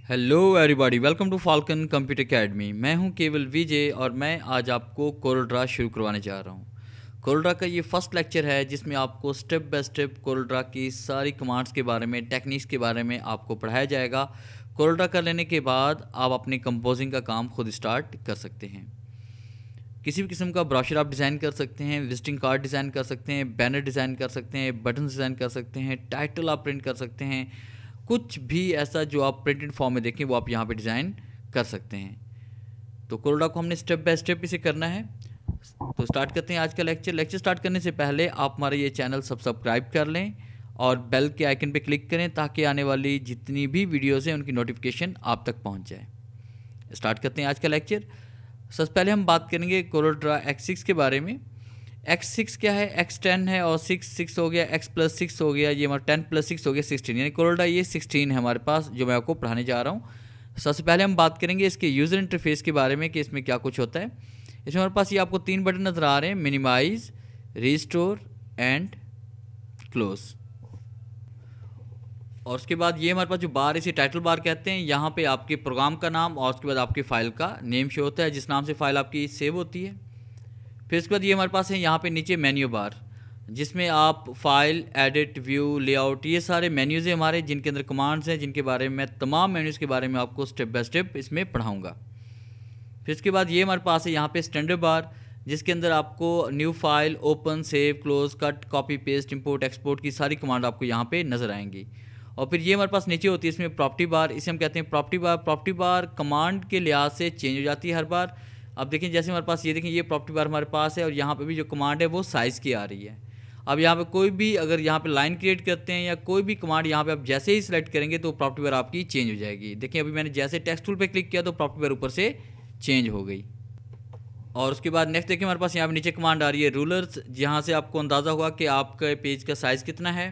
Hello everybody, welcome to Falcon computer academy. मैं हूं केवल विजय और मैं आज आपको कोरल शुरू करवाने जा रहा हूं। कोरल का ये फर्स्ट लेक्चर है जिसमें आपको स्टेप बाय स्टेप कोरल की सारी कमांड्स के बारे में, टेक्निक्स के बारे में आपको पढ़ाया जाएगा। कोरल कर लेने के बाद आप अपनी कंपोजिंग का काम खुद स्टार्ट कर सकते हैं। किसी भी किस्म का ब्रोशर आप डिज़ाइन कर सकते हैं, विजिटिंग कार्ड डिज़ाइन कर सकते हैं, बैनर डिज़ाइन कर सकते हैं, बटन डिज़ाइन कर सकते हैं, टाइटल आप प्रिंट कर सकते हैं। कुछ भी ऐसा जो आप प्रिंटेड फॉर्म में देखें वो आप यहाँ पे डिज़ाइन कर सकते हैं। तो कोरोडा को हमने स्टेप बाय स्टेप इसे करना है। तो स्टार्ट करते हैं आज का लेक्चर स्टार्ट करने से पहले आप हमारा ये चैनल सब्सक्राइब कर लें और बेल के आइकन पे क्लिक करें ताकि आने वाली जितनी भी वीडियोज़ हैं उनकी नोटिफिकेशन आप तक पहुँच जाए। स्टार्ट करते हैं आज का लेक्चर। सबसे पहले हम बात करेंगे कोरल X6 के बारे में। X6 क्या है? X10 है और 6 हो गया, X+6 हो गया, ये हमारा 10+6 हो गया 16, यानी कोरल ये 16 है हमारे पास जो मैं आपको पढ़ाने जा रहा हूँ। सबसे पहले हम बात करेंगे इसके यूज़र इंटरफेस के बारे में कि इसमें क्या कुछ होता है। इसमें हमारे पास ये आपको 3 बटन नज़र आ रहे हैं, मिनिमाइज, रिस्टोर एंड क्लोज। और उसके बाद ये हमारे पास जो बार, इसे टाइटल बार कहते हैं। यहाँ पे आपके प्रोग्राम का नाम और उसके बाद आपके फ़ाइल का नेम शो होता है, जिस नाम से फ़ाइल आपकी सेव होती है। फिर उसके बाद ये हमारे पास है यहाँ पे नीचे मेन्यू बार, जिसमें आप फाइल, एडिट, व्यू, लेआउट, ये सारे मेन्यूज़ हैं हमारे, जिनके अंदर कमांड्स हैं, जिनके बारे में मैं तमाम मेन्यूज़ के बारे में आपको स्टेप बाय स्टेप इसमें पढ़ाऊँगा। फिर उसके बाद ये हमारे पास है यहाँ पे स्टैंडर्ड बार, जिसके अंदर आपको new file, open, save, close, cut, copy, paste, import, export की सारी कमांड आपको यहाँ पे नज़र आएंगी। और फिर ये हमारे पास नीचे होती है इसमें प्रॉपर्टी बार, इसे हम कहते हैं प्रॉपर्टी बार कमांड के लिहाज से चेंज हो जाती है हर बार। अब देखें जैसे हमारे पास ये देखें, ये प्रॉपर्टी बार हमारे पास है और यहाँ पे भी जो कमांड है वो साइज़ की आ रही है। अब यहाँ पे कोई भी अगर यहाँ पे लाइन क्रिएट करते हैं या कोई भी कमांड यहाँ पे आप जैसे ही सिलेक्ट करेंगे तो प्रॉपर्टी बार आपकी चेंज हो जाएगी। देखिए अभी मैंने जैसे टेक्स्ट टूल पे क्लिक किया तो प्रॉपर्टी बार ऊपर से चेंज हो गई। और उसके बाद नेक्स्ट देखिए हमारे पास यहाँ पे नीचे कमांड आ रही है रूलर्स, जहाँ से आपको अंदाज़ा होगा कि आपके पेज का साइज़ कितना है।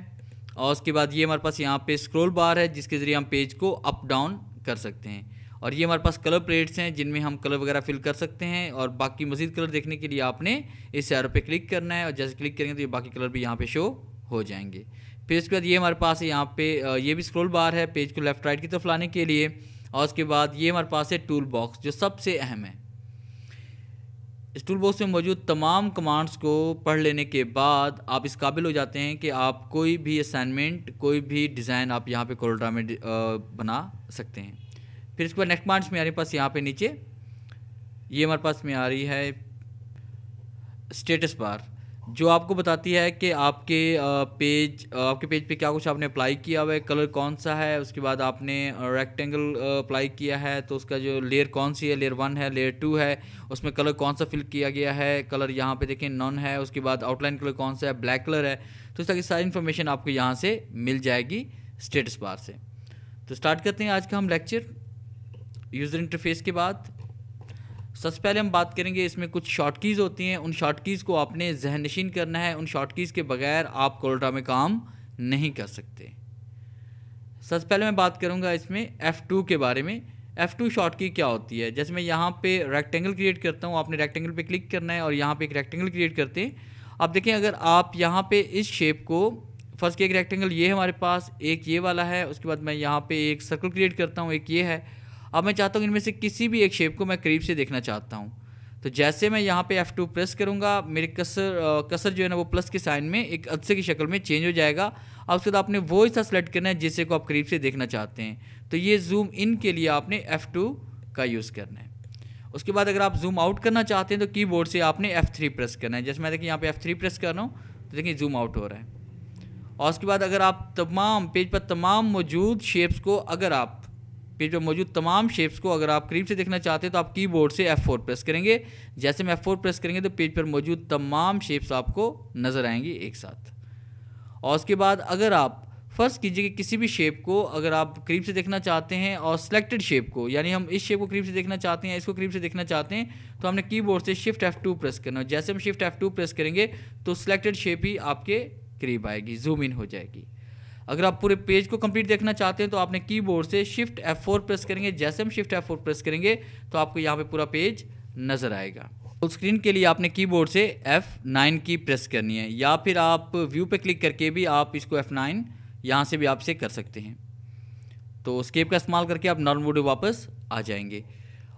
और उसके बाद ये हमारे पास यहाँ पे स्क्रॉल बार है, जिसके ज़रिए हम पेज को अप डाउन कर सकते हैं। और ये हमारे पास कलर प्लेट्स हैं जिनमें हम कलर वगैरह फिल कर सकते हैं। और बाकी मज़ीद कलर देखने के लिए आपने इस एरो पे क्लिक करना है और जैसे क्लिक करेंगे तो ये बाकी कलर भी यहाँ पे शो हो जाएंगे। फिर उसके बाद ये हमारे पास है यहाँ पे ये भी स्क्रॉल बार है पेज को लेफ़्ट राइट की तरफ लाने के लिए। और उसके बाद ये हमारे पास है टूल बॉक्स, जो सबसे अहम है। इस टूल बॉक्स में मौजूद तमाम कमांड्स को पढ़ लेने के बाद आप इस काबिल हो जाते हैं कि आप कोई भी असाइनमेंट, कोई भी डिज़ाइन आप यहाँ पे कोरल में बना सकते हैं। फिर इसके बाद नेक्स्ट कमांड्स में हमारे पास यहाँ पे नीचे ये हमारे पास में आ रही है स्टेटस बार, जो आपको बताती है कि आपके पेज पे क्या कुछ आपने अप्लाई किया हुआ है, कलर कौन सा है। उसके बाद आपने रेक्टेंगल अप्लाई किया है तो उसका जो लेयर कौन सी है, लेयर 1 है, लेयर 2 है, उसमें कलर कौन सा फिल किया गया है। कलर यहाँ पे देखें नॉन है। उसके बाद आउटलाइन कलर कौन सा है, ब्लैक कलर है। तो इस तरह की सारी इन्फॉर्मेशन आपको यहाँ से मिल जाएगी स्टेटस बार से। तो स्टार्ट करते हैं आज का हम लेक्चर यूज़र इंटरफेस के बाद। सबसे पहले हम बात करेंगे इसमें कुछ शॉर्ट कीज़ होती हैं, उन शॉर्ट कीज़ को आपने जहन नशीन करना है। उन शॉर्ट कीज़ के बगैर आप कोरल में काम नहीं कर सकते। सबसे पहले मैं बात करूंगा इसमें F2 के बारे में। F2 शॉर्ट की क्या होती है? जैसे मैं यहाँ पे रेक्टेंगल क्रिएट करता हूँ, आपने रेक्टेंगल पे क्लिक करना है और यहाँ पे एक रेक्टेंगल क्रिएट करते हैं। अब देखें अगर आप यहाँ पे इस शेप को, फर्स्ट के एक रेक्टेंगल ये हमारे पास, एक ये वाला है, उसके बाद मैं यहाँ पे एक सर्कल क्रिएट करता हूँ, एक ये है। अब मैं चाहता हूँ इनमें से किसी भी एक शेप को मैं करीब से देखना चाहता हूँ। तो जैसे मैं यहाँ पे F2 प्रेस करूँगा, मेरे कसर जो है ना वो प्लस के साइन में एक अदसे की शक्ल में चेंज हो जाएगा। अब उसके बाद आपने वो हिस्सा सेलेक्ट करना है जिससे को आप करीब से देखना चाहते हैं। तो ये जूम इन के लिए आपने F2 का यूज़ करना है। उसके बाद अगर आप जूम आउट करना चाहते हैं तो कीबोर्ड से आपने F3 प्रेस करना है। जैसे मैं देखिए यहाँ पे F3 प्रेस कर रहा हूँ तो देखिए जूम आउट हो रहा है। और उसके बाद अगर आप तमाम पेज पर तमाम मौजूद शेप्स को, अगर आप पेज पर मौजूद तमाम शेप्स को अगर आप करीब से देखना चाहते हैं तो आप कीबोर्ड से F4 प्रेस करेंगे। जैसे मैं F4 प्रेस करेंगे तो पेज पर मौजूद तमाम शेप्स आपको नज़र आएंगी एक साथ। और उसके बाद अगर आप फ़र्ज़ कीजिए कि किसी भी शेप को अगर आप करीब से देखना चाहते हैं और सिलेक्टेड शेप को, यानी हम इस शेप को करीब से देखना चाहते हैं, इसको करीब से देखना चाहते हैं, तो हमने कीबोर्ड से शिफ्ट F2 प्रेस करना है। जैसे हम शिफ्ट F2 प्रेस करेंगे तो सिलेक्टेड शेप ही आपके करीब आएगी, जूम इन हो जाएगी। अगर आप पूरे पेज को कंप्लीट देखना चाहते हैं तो आपने कीबोर्ड से शिफ्ट F4 प्रेस करेंगे। जैसे हम शिफ्ट F4 प्रेस करेंगे तो आपको यहाँ पे पूरा पेज नज़र आएगा। फुल स्क्रीन के लिए आपने कीबोर्ड से F9 की प्रेस करनी है, या फिर आप व्यू पे क्लिक करके भी आप इसको F9 यहाँ से भी आपसे कर सकते हैं। तो एस्केप का इस्तेमाल करके आप नॉर्मल मोड में वापस आ जाएंगे।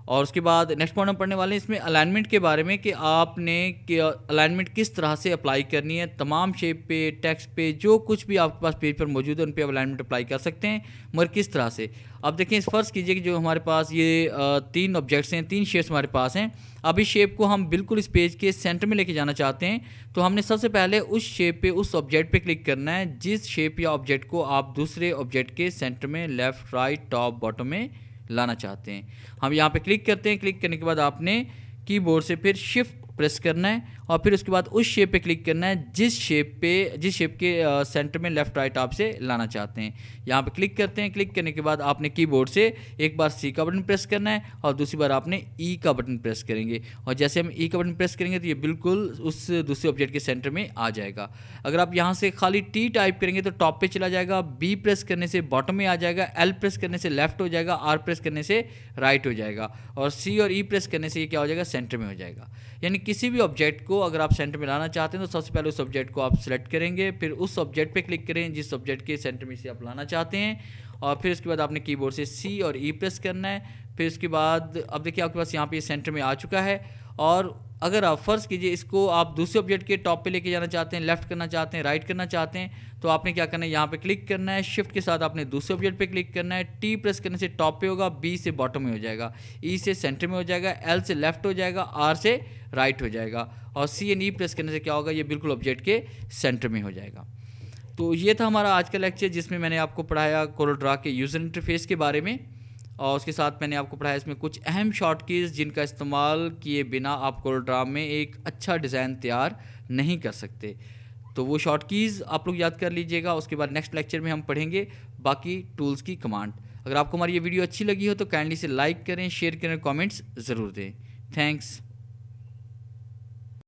और उसके बाद नेक्स्ट पॉइंट हम पढ़ने वाले हैं इसमें अलाइनमेंट के बारे में कि आपने अलाइनमेंट किस तरह से अप्लाई करनी है। तमाम शेप पे, टेक्स्ट पे, जो कुछ भी आपके पास पेज पर मौजूद है उन पे अलाइनमेंट अप्लाई कर सकते हैं, मगर किस तरह से। अब देखें, फ़र्ज़ कीजिए कि जो हमारे पास ये 3 ऑब्जेक्ट्स हैं, 3 शेप्स हमारे पास हैं। अब इस शेप को हम बिल्कुल इस पेज के सेंटर में लेके जाना चाहते हैं, तो हमने सबसे पहले उस शेप पे, उस ऑब्जेक्ट पे क्लिक करना है जिस शेप या ऑब्जेक्ट को आप दूसरे ऑब्जेक्ट के सेंटर में लेफ़्ट, राइट, टॉप, बॉटम में लाना चाहते हैं। हम यहाँ पे क्लिक करते हैं। क्लिक करने के बाद आपने कीबोर्ड से फिर शिफ्ट प्रेस करना है और फिर उसके बाद उस शेप पे क्लिक करना है जिस शेप के सेंटर में लेफ़्ट, राइट आप से लाना चाहते हैं। यहाँ पे क्लिक करते हैं। क्लिक करने के बाद आपने कीबोर्ड से एक बार सी का बटन प्रेस करना है और दूसरी बार आपने ई का बटन प्रेस करेंगे। और जैसे हम ई का बटन प्रेस करेंगे तो ये बिल्कुल उस दूसरे ऑब्जेक्ट के सेंटर में आ जाएगा। अगर आप यहाँ से खाली टी टाइप करेंगे तो टॉप पे चला जाएगा, बी प्रेस करने से बॉटम में आ जाएगा, एल प्रेस करने से लेफ्ट हो जाएगा, आर प्रेस करने से राइट हो जाएगा और सी और ई प्रेस करने से ये क्या हो जाएगा, सेंटर में हो जाएगा। यानी किसी भी ऑब्जेक्ट को अगर आप सेंटर में लाना चाहते हैं तो सबसे पहले उस ऑब्जेक्ट को आप सिलेक्ट करेंगे, फिर उस ऑब्जेक्ट पे क्लिक करें जिस ऑब्जेक्ट के सेंटर में से आप लाना चाहते हैं और फिर उसके बाद आपने कीबोर्ड से सी और ई प्रेस करना है। फिर उसके बाद अब देखिए आपके पास यहाँ पे सेंटर में आ चुका है। और अगर आप फ़र्ज़ कीजिए इसको आप दूसरे ऑब्जेक्ट के टॉप पे लेके जाना चाहते हैं, लेफ़्ट करना चाहते हैं, राइट करना चाहते हैं, तो आपने क्या करना है, यहाँ पे क्लिक करना है, शिफ्ट के साथ आपने दूसरे ऑब्जेक्ट पे क्लिक करना है। टी प्रेस करने से टॉप पे होगा, बी से बॉटम में हो जाएगा, ई से सेंटर में हो जाएगा, एल से लेफ़्ट हो जाएगा, आर से राइट हो जाएगा और सी एंड ई प्रेस करने से क्या होगा, ये बिल्कुल ऑब्जेक्ट के सेंटर में हो जाएगा। तो ये था हमारा आज का लेक्चर जिसमें मैंने आपको पढ़ाया कोरल के यूज़र इंटरफेस के बारे में और उसके साथ मैंने आपको पढ़ाया इसमें कुछ अहम शॉर्टकीज़ जिनका इस्तेमाल किए बिना आप कोरल में एक अच्छा डिज़ाइन तैयार नहीं कर सकते। तो वो शॉर्टकीज़ आप लोग याद कर लीजिएगा। उसके बाद नेक्स्ट लेक्चर में हम पढ़ेंगे बाकी टूल्स की कमांड। अगर आपको हमारी ये वीडियो अच्छी लगी हो तो काइंडली से लाइक करें, शेयर करें, कमेंट्स ज़रूर दें। थैंक्स।